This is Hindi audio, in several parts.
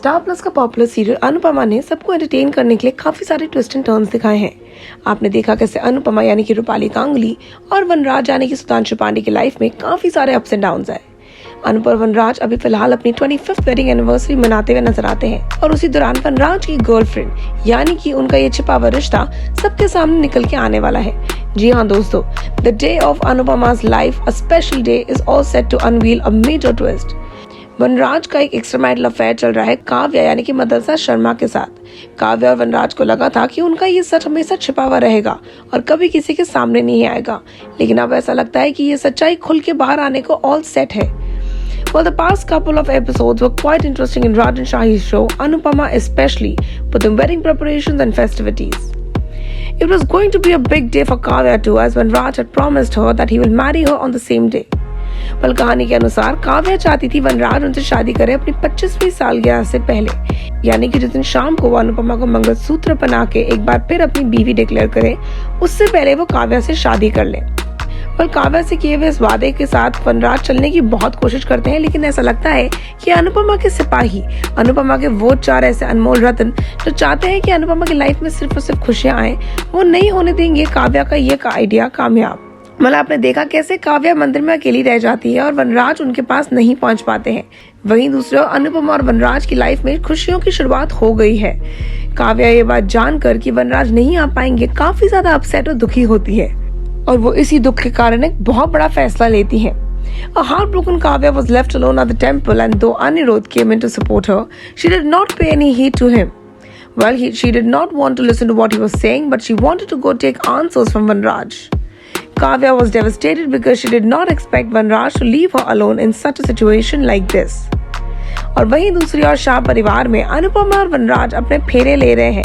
स्टार प्लस का पॉपुलर सीरियल अनुपमा ने सबको एंटरटेन करने के लिए काफी सारे ट्विस्ट एंड टर्न्स दिखाए हैं। आपने देखा कैसे अनुपमा यानी कि रूपाली गांगुली और वनराज यानी कि सुधांशु पांडे की लाइफ में काफी सारे अप्स एंड डाउन्स आए। अनुपमा और वनराज अभी फिलहाल अपनी 25th वेडिंग एनिवर्सरी मनाते हुए नजर आते हैं और उसी दौरान वनराज की गर्लफ्रेंड यानी कि उनका ये छिपा हुआ रिश्ता सबके सामने निकल के आने वाला है। जी हाँ दोस्तों, the day of Anupama's life a special day is all set to unveil a major twist. Vanraj का एक एक्स्ट्रामैरिटल अफेयर चल रहा है काव्या यानी कि मदरसा शर्मा के साथ। काव्या और वनराज को लगा था कि उनका ये सच हमेशा छिपा हुआ रहेगा और कभी किसी के सामने नहीं आएगा, लेकिन अब ऐसा लगता है कि ये सच्चाई खुल के बाहर आने को ऑल सेट है। Well, the past couple of episodes were quite interesting in Raj and Shahi's show, Anupama especially, with the wedding preparations and festivities. It was going to be a big day for Kavya too, as when Raj had promised her that he will marry her on the same day. Well, कहानी के अनुसार काव्या चाहती थी वनराज उनसे शादी करे अपनी 25वीं सालगिरह से पहले, यानी कि जिस दिन शाम को वो अनुपमा को मंगलसूत्र पहना के एक बार फिर अपनी बीवी डिक्लेयर करे, उससे पहले वो काव्या से शादी कर ले। पर काव्या से किए हुए इस वादे के साथ वनराज चलने की बहुत कोशिश करते हैं, लेकिन ऐसा लगता है कि अनुपमा के सिपाही, अनुपमा के वो 4 ऐसे अनमोल रत्न जो चाहते हैं कि अनुपमा की लाइफ में सिर्फ और सिर्फ खुशियां आए, वो नहीं होने देंगे काव्या का ये आइडिया कामयाब। मतलब आपने देखा कैसे काव्या मंदिर में अकेली रह जाती है और वनराज उनके पास नहीं पहुंच पाते हैं। वहीं दूसरे ओर अनुपमा और वनराज की लाइफ में खुशियों की शुरुआत हो गई है। काव्या ये बात जानकर कि वनराज नहीं आ पाएंगे काफी ज्यादा अपसेट और दुखी होती है और वो इसी दुख के कारण एक बहुत बड़ा फैसला लेती है। A heartbroken Kavya was left alone at the temple, and though Anirudh came in to support her, she did not pay any heed to him. Well, she did not want to listen to what he was saying, but she wanted to go take answers from Vanraj. Kavya was devastated because she did not expect Vanraj to leave her alone in such a situation like this. और वहीं दूसरी ओर शाह परिवार में अनुपमा और वनराज अपने फेरे ले रहे हैं,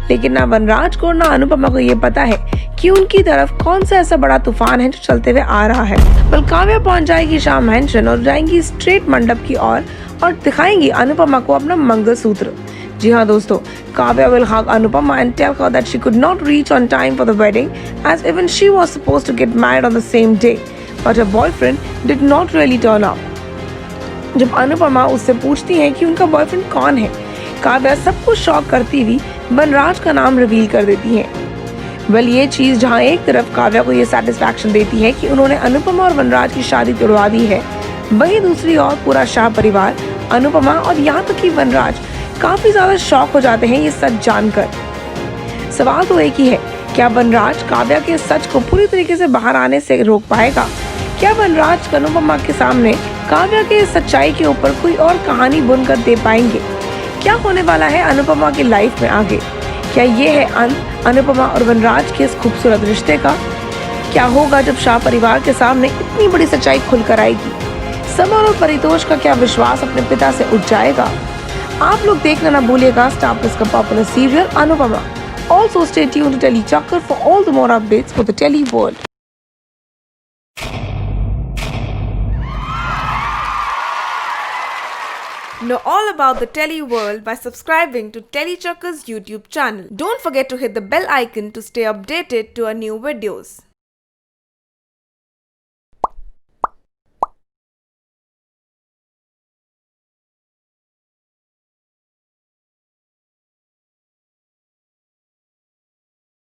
लेकिन ना वनराज को ना अनुपमा को ये पता है कि उनकी तरफ कौन सा ऐसा बड़ा तूफान है जो चलते हुए आ रहा है। बल काव्या पहुंच जाएगी शाह मैंशन और जाएंगी स्ट्रेट मंडप की ओर और दिखाएंगी अनुपमा को अपना मंगलसूत्र। जी हाँ दोस्तों, Kavya will hug Anupama and tell her that she could not reach on time for the wedding, as even she was supposed to get married on the same day, but her boyfriend did not really turn up. जब अनुपमा उससे पूछती है कि उनका बॉयफ्रेंड कौन है, काव्या सब कुछ शॉक करती हुई वनराज का नाम रिवील कर देती है। वेल, ये चीज जहाँ एक तरफ काव्या को ये सेटिस्फैक्शन देती है कि उन्होंने अनुपमा और वनराज की शादी तोड़वा दी है, वहीं दूसरी ओर पूरा शाह परिवार, अनुपमा और यहाँ तक कि वनराज काफी ज्यादा शॉक हो जाते हैं ये सच जानकर। सवाल तो एक ही है, क्या वनराज काव्या के सच को पूरी तरीके से बाहर आने से रोक पाएगा? क्या वनराज अनुपमा के सामने काव्या के सच्चाई के ऊपर कोई और कहानी बुनकर दे पाएंगे? क्या होने वाला है अनुपमा की लाइफ में आगे? क्या ये है अंत अनुपमा और वनराज के इस खूबसूरत रिश्ते का? क्या होगा जब शाह परिवार के सामने इतनी बड़ी सच्चाई खुलकर आएगी? समर और परितोष का क्या विश्वास अपने पिता से उठ जाएगा? आप लोग देखना ना भूलिएगा स्टार प्लस का popular serial Anupama. Also stay tuned to Telly Chakkar for all the more updates for the Telly world. Know all about the Telly world by subscribing to Telly Chakkar's YouTube channel. Don't forget to hit the bell icon to stay updated to our new videos.